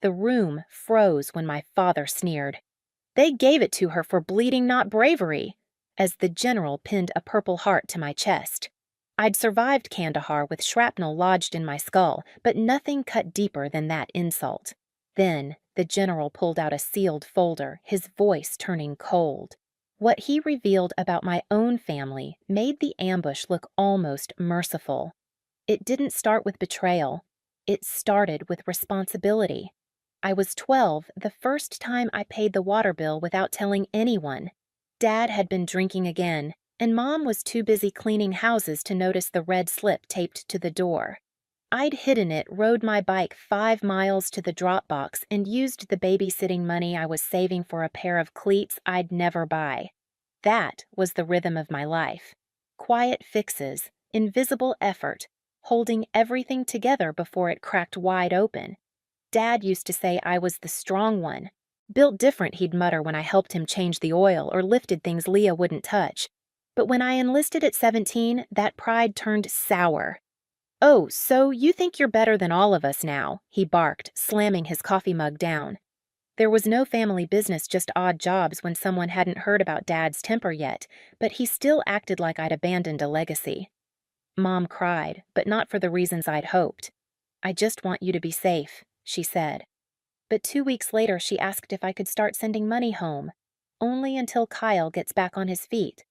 The room froze when my father sneered. "They gave it to her for bleeding, not bravery," as the general pinned a Purple Heart to my chest. I'd survived Kandahar with shrapnel lodged in my skull, but nothing cut deeper than that insult. Then the general pulled out a sealed folder, his voice turning cold. What he revealed about my own family made the ambush look almost merciful. It didn't start with betrayal. It started with responsibility. I was 12 the first time I paid the water bill without telling anyone. Dad had been drinking again, and Mom was too busy cleaning houses to notice the red slip taped to the door. I'd hidden it, rode my bike 5 miles to the drop box, and used the babysitting money I was saving for a pair of cleats I'd never buy. That was the rhythm of my life. Quiet fixes, invisible effort, holding everything together before it cracked wide open. Dad used to say I was the strong one. Built different, he'd mutter when I helped him change the oil or lifted things Leah wouldn't touch. But when I enlisted at 17, that pride turned sour. "Oh, so you think you're better than all of us now," he barked, slamming his coffee mug down. There was no family business, just odd jobs when someone hadn't heard about Dad's temper yet, but he still acted like I'd abandoned a legacy. Mom cried, but not for the reasons I'd hoped. "I just want you to be safe," she said. But 2 weeks later, she asked if I could start sending money home. Only until Kyle gets back on his feet.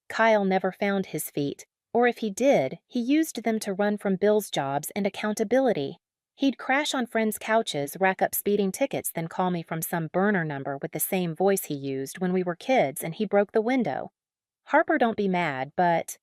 Kyle never found his feet, or if he did, he used them to run from Bill's jobs and accountability. He'd crash on friends' couches, rack up speeding tickets, then call me from some burner number with the same voice he used when we were kids and he broke the window. Harper, don't be mad, but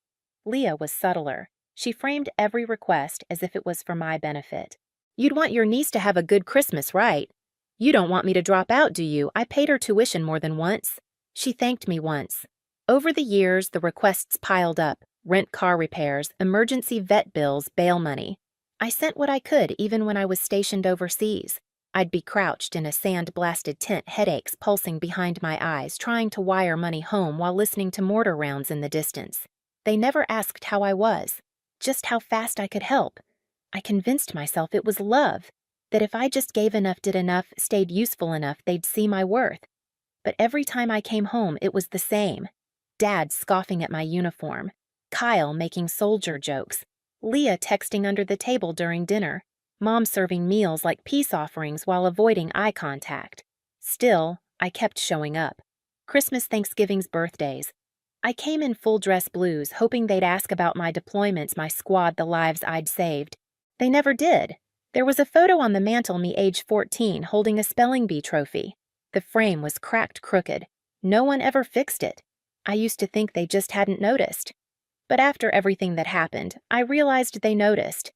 Leah was subtler. She framed every request as if it was for my benefit. "You'd want your niece to have a good Christmas, right? You don't want me to drop out, do you? I paid her tuition more than once." She thanked me once. Over the years, the requests piled up: rent car repairs, emergency vet bills, bail money. I sent what I could even when I was stationed overseas. I'd be crouched in a sand-blasted tent, headaches pulsing behind my eyes, trying to wire money home while listening to mortar rounds in the distance. They never asked how I was, just how fast I could help. I convinced myself it was love, that if I just gave enough, did enough, stayed useful enough, they'd see my worth. But every time I came home, it was the same. Dad scoffing at my uniform, Kyle making soldier jokes, Leah texting under the table during dinner, Mom serving meals like peace offerings while avoiding eye contact. Still, I kept showing up. Christmas, Thanksgivings, birthdays. I came in full dress blues, hoping they'd ask about my deployments, my squad, the lives I'd saved. They never did. There was a photo on the mantel, me age 14, holding a spelling bee trophy. The frame was cracked crooked. No one ever fixed it. I used to think they just hadn't noticed. But after everything that happened, I realized they noticed.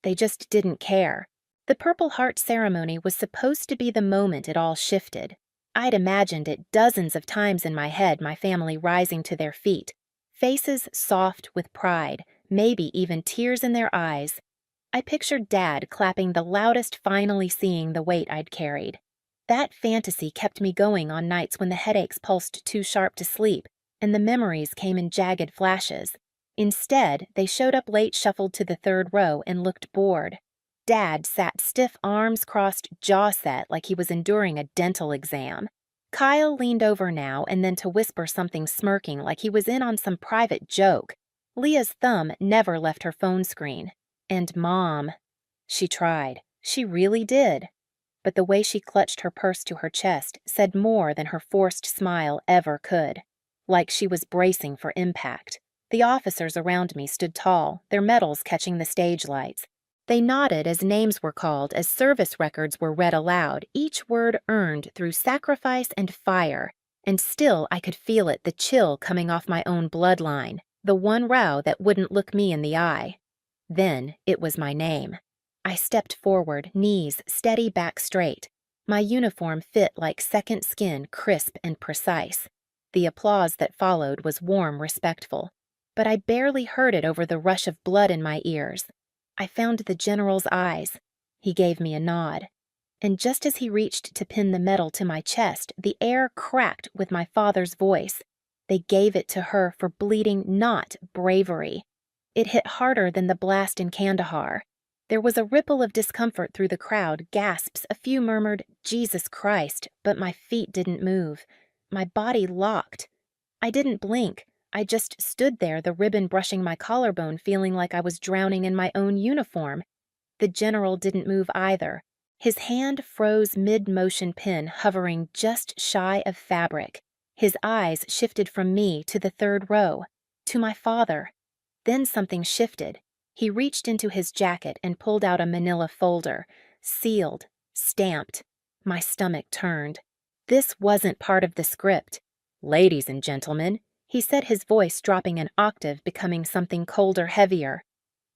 They just didn't care. The Purple Heart ceremony was supposed to be the moment it all shifted. I'd imagined it dozens of times in my head, my family rising to their feet, faces soft with pride, maybe even tears in their eyes. I pictured Dad clapping the loudest, finally seeing the weight I'd carried. That fantasy kept me going on nights when the headaches pulsed too sharp to sleep, and the memories came in jagged flashes. Instead, they showed up late, shuffled to the third row, and looked bored. Dad sat stiff, arms crossed, jaw set, like he was enduring a dental exam. Kyle leaned over now and then to whisper something, smirking like he was in on some private joke. Leah's thumb never left her phone screen. And Mom. She tried. She really did. But the way she clutched her purse to her chest said more than her forced smile ever could. Like she was bracing for impact. The officers around me stood tall, their medals catching the stage lights. They nodded as names were called, as service records were read aloud, each word earned through sacrifice and fire. And still I could feel it, the chill coming off my own bloodline, the one row that wouldn't look me in the eye. Then it was my name. I stepped forward, knees steady, back straight. My uniform fit like second skin, crisp and precise. The applause that followed was warm, respectful. But I barely heard it over the rush of blood in my ears. I found the general's eyes. He gave me a nod. And just as he reached to pin the medal to my chest, the air cracked with my father's voice. They gave it to her for bleeding, not bravery. It hit harder than the blast in Kandahar. There was a ripple of discomfort through the crowd, gasps, a few murmured, "Jesus Christ," but my feet didn't move. My body locked. I didn't blink. I just stood there, the ribbon brushing my collarbone, feeling like I was drowning in my own uniform. The general didn't move either. His hand froze mid-motion pin, hovering just shy of fabric. His eyes shifted from me to the third row, to my father. Then something shifted. He reached into his jacket and pulled out a manila folder, sealed, stamped. My stomach turned. This wasn't part of the script. "Ladies and gentlemen," he said, his voice dropping an octave, becoming something colder, heavier.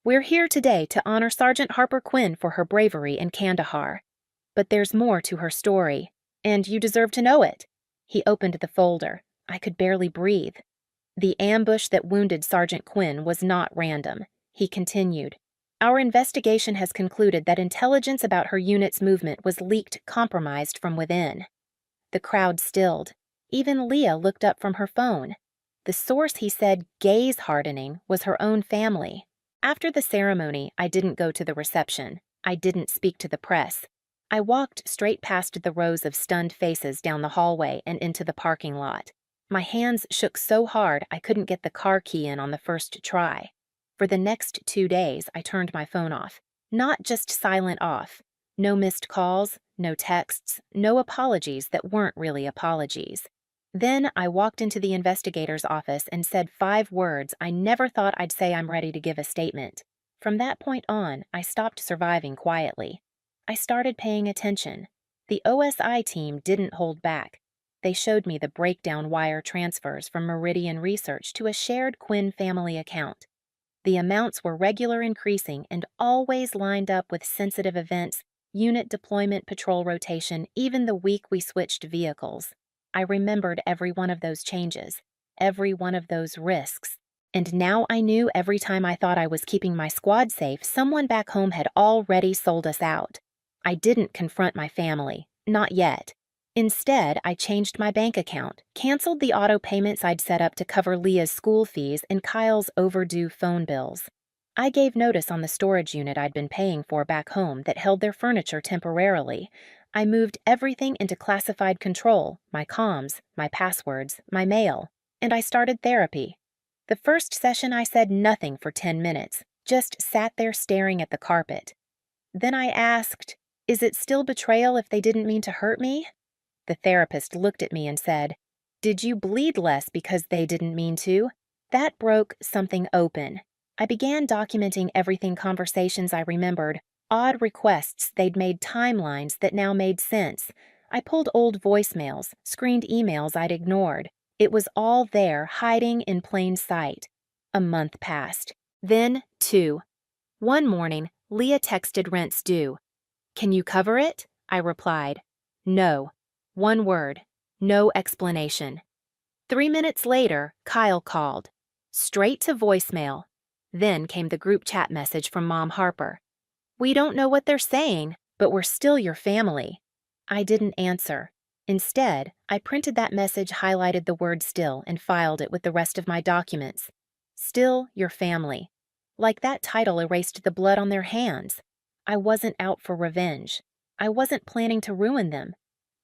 "We're here today to honor Sergeant Harper Quinn for her bravery in Kandahar. But there's more to her story, and you deserve to know it." He opened the folder. I could barely breathe. "The ambush that wounded Sergeant Quinn was not random," he continued. "Our investigation has concluded that intelligence about her unit's movement was leaked, compromised from within." The crowd stilled. Even Leah looked up from her phone. The source, he said, gaze-hardening, was her own family. After the ceremony, I didn't go to the reception. I didn't speak to the press. I walked straight past the rows of stunned faces down the hallway and into the parking lot. My hands shook so hard I couldn't get the car key in on the first try. For the next 2 days, I turned my phone off. Not just silent off. No missed calls, no texts, no apologies that weren't really apologies. Then I walked into the investigator's office and said 5 words I never thought I'd say: "I'm ready to give a statement." From that point on, I stopped surviving quietly. I started paying attention. The OSI team didn't hold back. They showed me the breakdown wire transfers from Meridian Research to a shared Quinn family account. The amounts were regular, increasing, and always lined up with sensitive events, unit deployment, patrol rotation, even the week we switched vehicles. I remembered every one of those changes, every one of those risks. And now I knew every time I thought I was keeping my squad safe, someone back home had already sold us out. I didn't confront my family, not yet. Instead, I changed my bank account, canceled the auto payments I'd set up to cover Leah's school fees and Kyle's overdue phone bills. I gave notice on the storage unit I'd been paying for back home that held their furniture temporarily. I moved everything into classified control, my comms, my passwords, my mail, and I started therapy. The first session I said nothing for 10 minutes, just sat there staring at the carpet. Then I asked, "Is it still betrayal if they didn't mean to hurt me?" The therapist looked at me and said, "Did you bleed less because they didn't mean to?" That broke something open. I began documenting everything: conversations I remembered, odd requests they'd made, timelines that now made sense. I pulled old voicemails, screened emails I'd ignored. It was all there, hiding in plain sight. A month passed. Then 2. One morning, Leah texted rent's due. "Can you cover it?" I replied. "No." One word. No explanation. 3 minutes later, Kyle called. Straight to voicemail. Then came the group chat message from Mom Harper. "We don't know what they're saying, but we're still your family." I didn't answer. Instead, I printed that message, highlighted the word "still," and filed it with the rest of my documents. Still your family. Like that title erased the blood on their hands. I wasn't out for revenge. I wasn't planning to ruin them.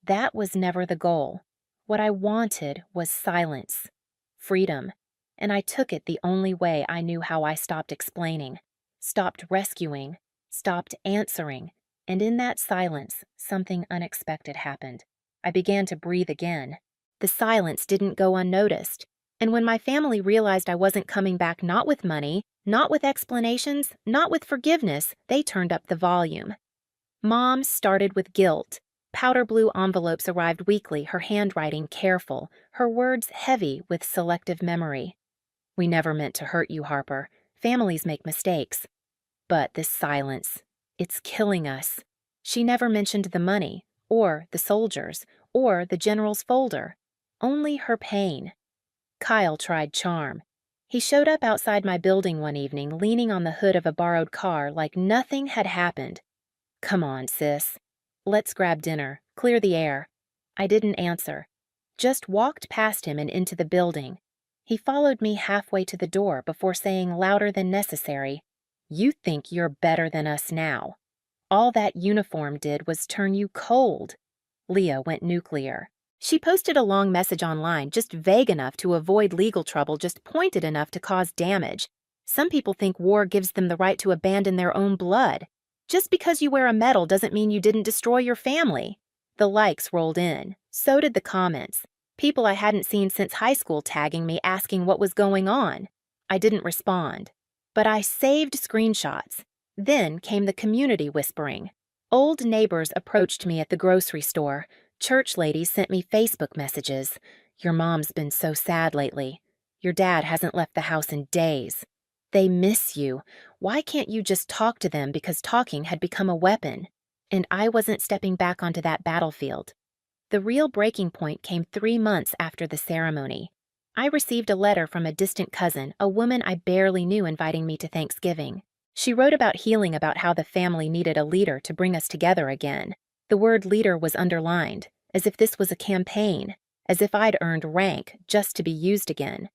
That was never the goal. What I wanted was silence, freedom, and I took it the only way I knew how. I stopped explaining, stopped rescuing, stopped answering, and in that silence, something unexpected happened. I began to breathe again. The silence didn't go unnoticed, and when my family realized I wasn't coming back, not with money, not with explanations, not with forgiveness, they turned up the volume. Mom started with guilt. Powder blue envelopes arrived weekly, her handwriting careful, her words heavy with selective memory. "We never meant to hurt you, Harper. Families make mistakes. But this silence, it's killing us." She never mentioned the money, or the soldiers, or the general's folder. Only her pain. Kyle tried charm. He showed up outside my building one evening, leaning on the hood of a borrowed car like nothing had happened. "Come on, sis. Let's grab dinner, clear the air." I didn't answer, just walked past him and into the building. He followed me halfway to the door before saying louder than necessary, You think you're better than us now. All that uniform did was turn you cold. Leah went nuclear. She posted a long message online, just vague enough to avoid legal trouble, just pointed enough to cause damage. Some people think war gives them the right to abandon their own blood. Just because you wear a medal doesn't mean you didn't destroy your family. The likes rolled in. So did the comments. People I hadn't seen since high school tagging me asking what was going on. I didn't respond. But I saved screenshots. Then came the community whispering. Old neighbors approached me at the grocery store. Church ladies sent me Facebook messages. Your mom's been so sad lately. Your dad hasn't left the house in days. They miss you. Why can't you just talk to them because talking had become a weapon? And I wasn't stepping back onto that battlefield. The real breaking point came 3 months after the ceremony. I received a letter from a distant cousin, a woman I barely knew, inviting me to Thanksgiving. She wrote about healing, about how the family needed a leader to bring us together again. The word leader was underlined, as if this was a campaign, as if I'd earned rank just to be used again.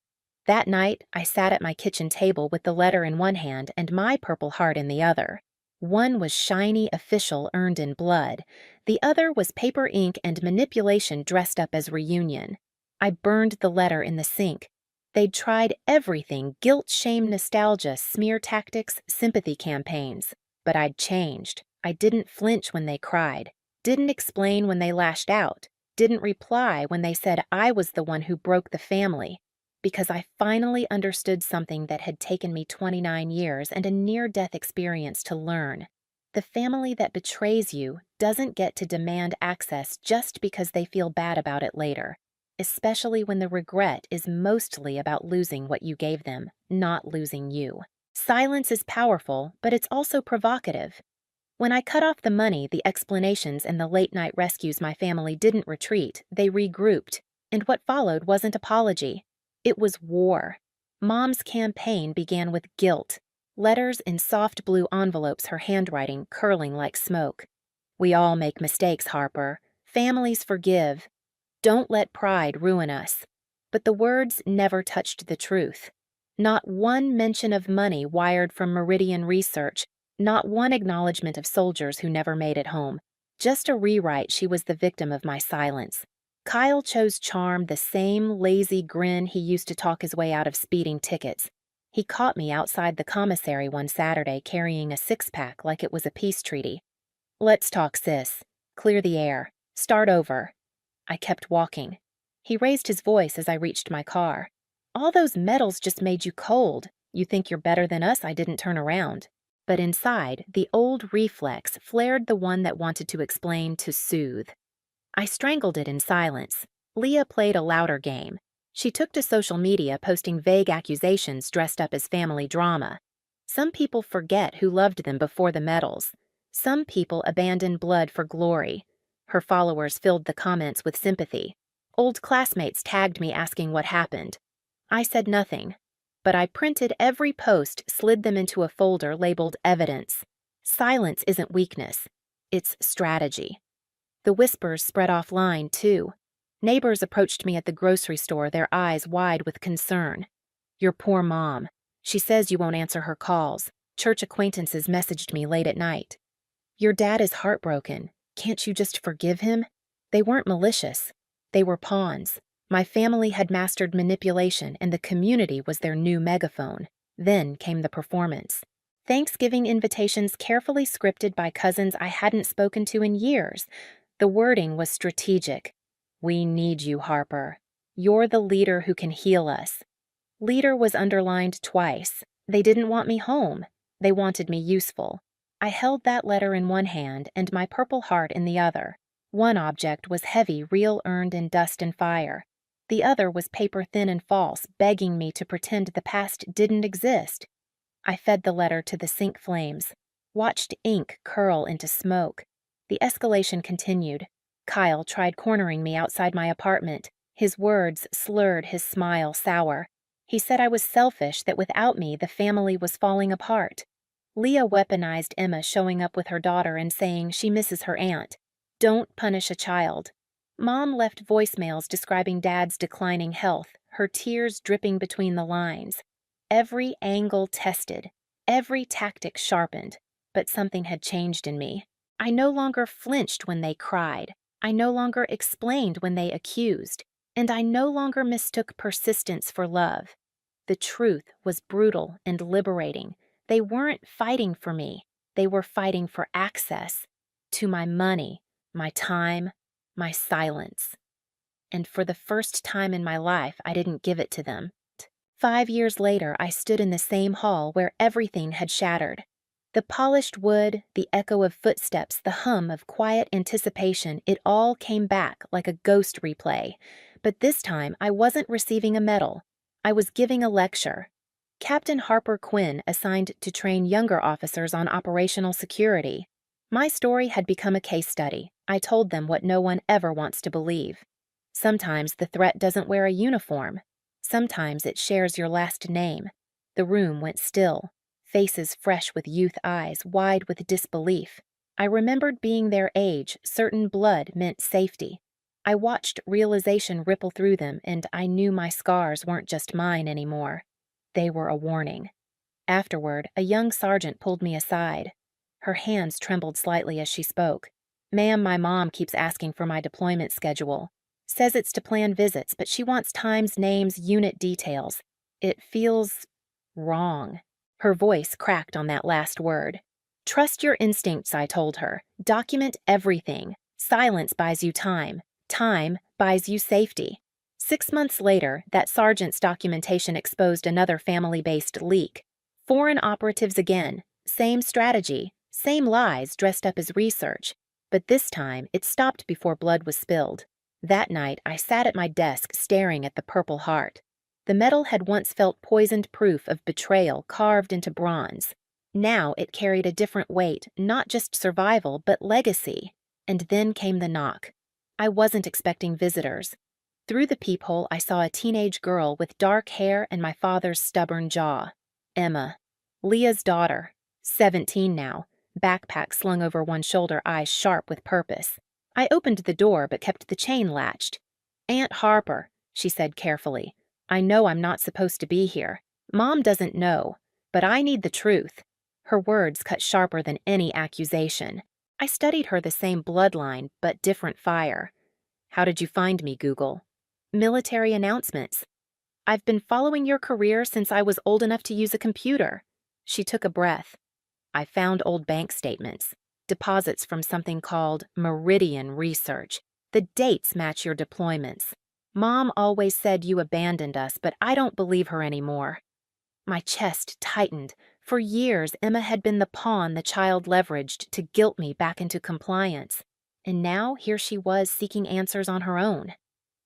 That night, I sat at my kitchen table with the letter in one hand and my Purple Heart in the other. One was shiny, official, earned in blood. The other was paper ink and manipulation dressed up as reunion. I burned the letter in the sink. They'd tried everything: guilt, shame, nostalgia, smear tactics, sympathy campaigns. But I'd changed. I didn't flinch when they cried, didn't explain when they lashed out, didn't reply when they said I was the one who broke the family, because I finally understood something that had taken me 29 years and a near-death experience to learn. The family that betrays you doesn't get to demand access just because they feel bad about it later, especially when the regret is mostly about losing what you gave them, not losing you. Silence is powerful, but it's also provocative. When I cut off the money, the explanations, and the late-night rescues, my family didn't retreat, they regrouped. And what followed wasn't apology. It was war. Mom's campaign began with guilt. Letters in soft blue envelopes, her handwriting curling like smoke. We all make mistakes, Harper. Families forgive. Don't let pride ruin us. But the words never touched the truth. Not one mention of money wired from Meridian Research, not one acknowledgement of soldiers who never made it home. Just a rewrite. She was the victim of my silence. Kyle chose charm, the same lazy grin he used to talk his way out of speeding tickets. He caught me outside the commissary one Saturday carrying a six-pack like it was a peace treaty. Let's talk, sis. Clear the air. Start over. I kept walking. He raised his voice as I reached my car. All those medals just made you cold. You think you're better than us? I didn't turn around. But inside, the old reflex flared, the one that wanted to explain, to soothe. I strangled it in silence. Leah played a louder game. She took to social media, posting vague accusations dressed up as family drama. Some people forget who loved them before the medals. Some people abandon blood for glory. Her followers filled the comments with sympathy. Old classmates tagged me asking what happened. I said nothing, but I printed every post, slid them into a folder labeled evidence. Silence isn't weakness. It's strategy. The whispers spread offline, too. Neighbors approached me at the grocery store, their eyes wide with concern. Your poor mom. She says you won't answer her calls. Church acquaintances messaged me late at night. Your dad is heartbroken. Can't you just forgive him? They weren't malicious. They were pawns. My family had mastered manipulation, and the community was their new megaphone. Then came the performance. Thanksgiving invitations carefully scripted by cousins I hadn't spoken to in years. The wording was strategic. We need you, Harper. You're the leader who can heal us. Leader was underlined twice. They didn't want me home. They wanted me useful. I held that letter in one hand and my Purple Heart in the other. One object was heavy, real, earned in dust and fire. The other was paper thin and false, begging me to pretend the past didn't exist. I fed the letter to the sink flames, watched ink curl into smoke. The escalation continued. Kyle tried cornering me outside my apartment. His words slurred, his smile sour. He said I was selfish, that without me the family was falling apart. Leah weaponized Emma showing up with her daughter and saying she misses her aunt. Don't punish a child. Mom left voicemails describing Dad's declining health, her tears dripping between the lines. Every angle tested. Every tactic sharpened, but something had changed in me. I no longer flinched when they cried. I no longer explained when they accused. And I no longer mistook persistence for love. The truth was brutal and liberating. They weren't fighting for me. They were fighting for access to my money, my time, my silence. And for the first time in my life, I didn't give it to them. 5 years later, I stood in the same hall where everything had shattered. The polished wood, the echo of footsteps, the hum of quiet anticipation, it all came back like a ghost replay. But this time, I wasn't receiving a medal. I was giving a lecture. Captain Harper Quinn assigned to train younger officers on operational security. My story had become a case study. I told them what no one ever wants to believe. Sometimes the threat doesn't wear a uniform. Sometimes it shares your last name. The room went still, faces fresh with youth eyes, wide with disbelief. I remembered being their age, certain blood meant safety. I watched realization ripple through them, and I knew my scars weren't just mine anymore. They were a warning. Afterward, a young sergeant pulled me aside. Her hands trembled slightly as she spoke. "Ma'am, my mom keeps asking for my deployment schedule. Says it's to plan visits, but she wants times, names, unit details. It feels wrong." Her voice cracked on that last word. "Trust your instincts," I told her. "Document everything. Silence buys you time. Time buys you safety." 6 months later, that sergeant's documentation exposed another family-based leak. Foreign operatives again. Same strategy. Same lies dressed up as research. But this time, it stopped before blood was spilled. That night, I sat at my desk staring at the Purple Heart. The metal had once felt poisoned proof of betrayal carved into bronze. Now it carried a different weight, not just survival, but legacy. And then came the knock. I wasn't expecting visitors. Through the peephole, I saw a teenage girl with dark hair and my father's stubborn jaw. Emma, Leah's daughter, 17 now, backpack slung over one shoulder, eyes sharp with purpose. I opened the door but kept the chain latched. "Aunt Harper," she said carefully, "I know I'm not supposed to be here. Mom doesn't know, but I need the truth." Her words cut sharper than any accusation. I studied her the same bloodline, but different fire. "How did you find me, Google?" "Military announcements. I've been following your career since I was old enough to use a computer." She took a breath. "I found old bank statements. Deposits from something called Meridian Research. The dates match your deployments. Mom always said you abandoned us, but I don't believe her anymore." My chest tightened. For years, Emma had been the pawn the child leveraged to guilt me back into compliance. And now here she was seeking answers on her own.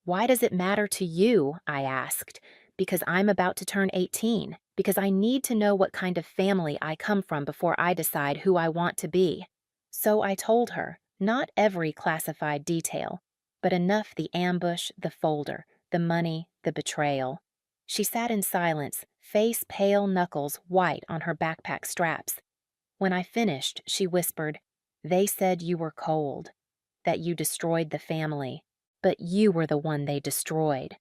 "Why does it matter to you?" I asked. "Because I'm about to turn 18. Because I need to know what kind of family I come from before I decide who I want to be." So I told her, not every classified detail, but enough: the ambush, the folder, the money, the betrayal. She sat in silence, face pale, knuckles white on her backpack straps. When I finished, she whispered, "They said you were cold, that you destroyed the family, but you were the one they destroyed."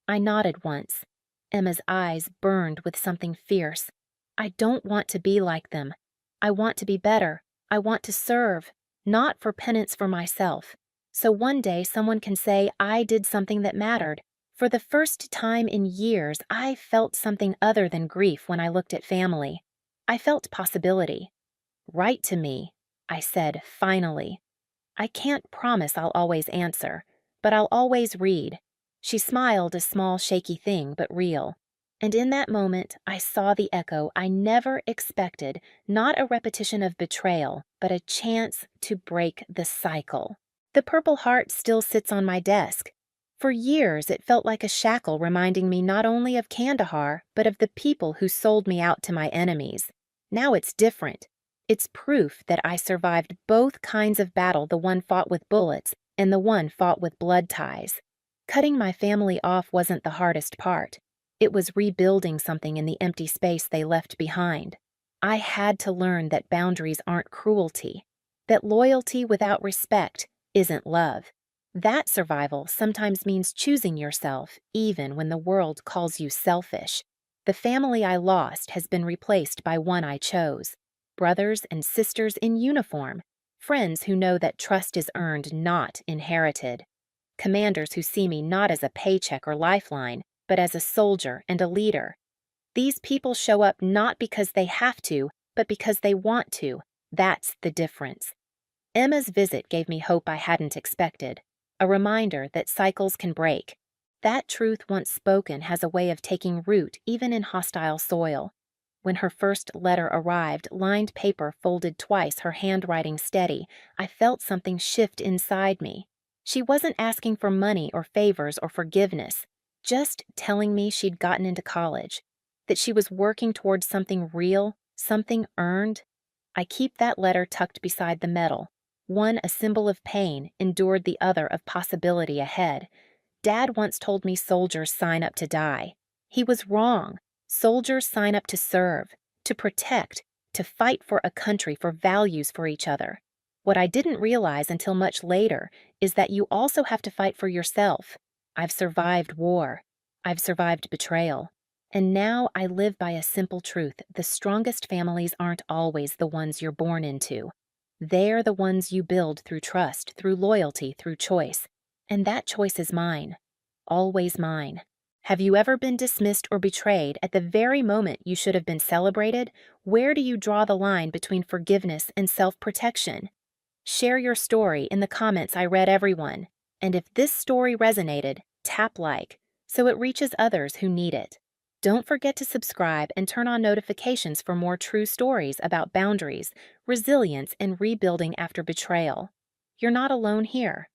I nodded once. Emma's eyes burned with something fierce. "I don't want to be like them. I want to be better. I want to serve, not for penance for myself. So one day someone can say I did something that mattered." For the first time in years, I felt something other than grief when I looked at family. I felt possibility. "Write to me," I said finally. "I can't promise I'll always answer, but I'll always read." She smiled, a small, shaky thing, but real. And in that moment, I saw the echo I never expected, not a repetition of betrayal, but a chance to break the cycle. The Purple Heart still sits on my desk. For years, it felt like a shackle reminding me not only of Kandahar, but of the people who sold me out to my enemies. Now it's different. It's proof that I survived both kinds of battle, the one fought with bullets and the one fought with blood ties. Cutting my family off wasn't the hardest part. It was rebuilding something in the empty space they left behind. I had to learn that boundaries aren't cruelty, that loyalty without respect isn't love. That survival sometimes means choosing yourself, even when the world calls you selfish. The family I lost has been replaced by one I chose. Brothers and sisters in uniform, friends who know that trust is earned, not inherited. Commanders who see me not as a paycheck or lifeline, but as a soldier and a leader. These people show up not because they have to, but because they want to. That's the difference. Emma's visit gave me hope I hadn't expected, a reminder that cycles can break. That truth once spoken has a way of taking root even in hostile soil. When her first letter arrived, lined paper folded twice, her handwriting steady, I felt something shift inside me. She wasn't asking for money or favors or forgiveness, just telling me she'd gotten into college, that she was working towards something real, something earned. I keep that letter tucked beside the medal, one a symbol of pain, endured, the other of possibility ahead. Dad once told me soldiers sign up to die. He was wrong. Soldiers sign up to serve, to protect, to fight for a country, for values for each other. What I didn't realize until much later is that you also have to fight for yourself. I've survived war. I've survived betrayal. And now I live by a simple truth: the strongest families aren't always the ones you're born into. They're the ones you build through trust, through loyalty, through choice. And that choice is mine. Always mine. Have you ever been dismissed or betrayed at the very moment you should have been celebrated? Where do you draw the line between forgiveness and self-protection? Share your story in the comments. I read everyone. And if this story resonated, tap like, so it reaches others who need it. Don't forget to subscribe and turn on notifications for more true stories about boundaries, resilience, and rebuilding after betrayal. You're not alone here.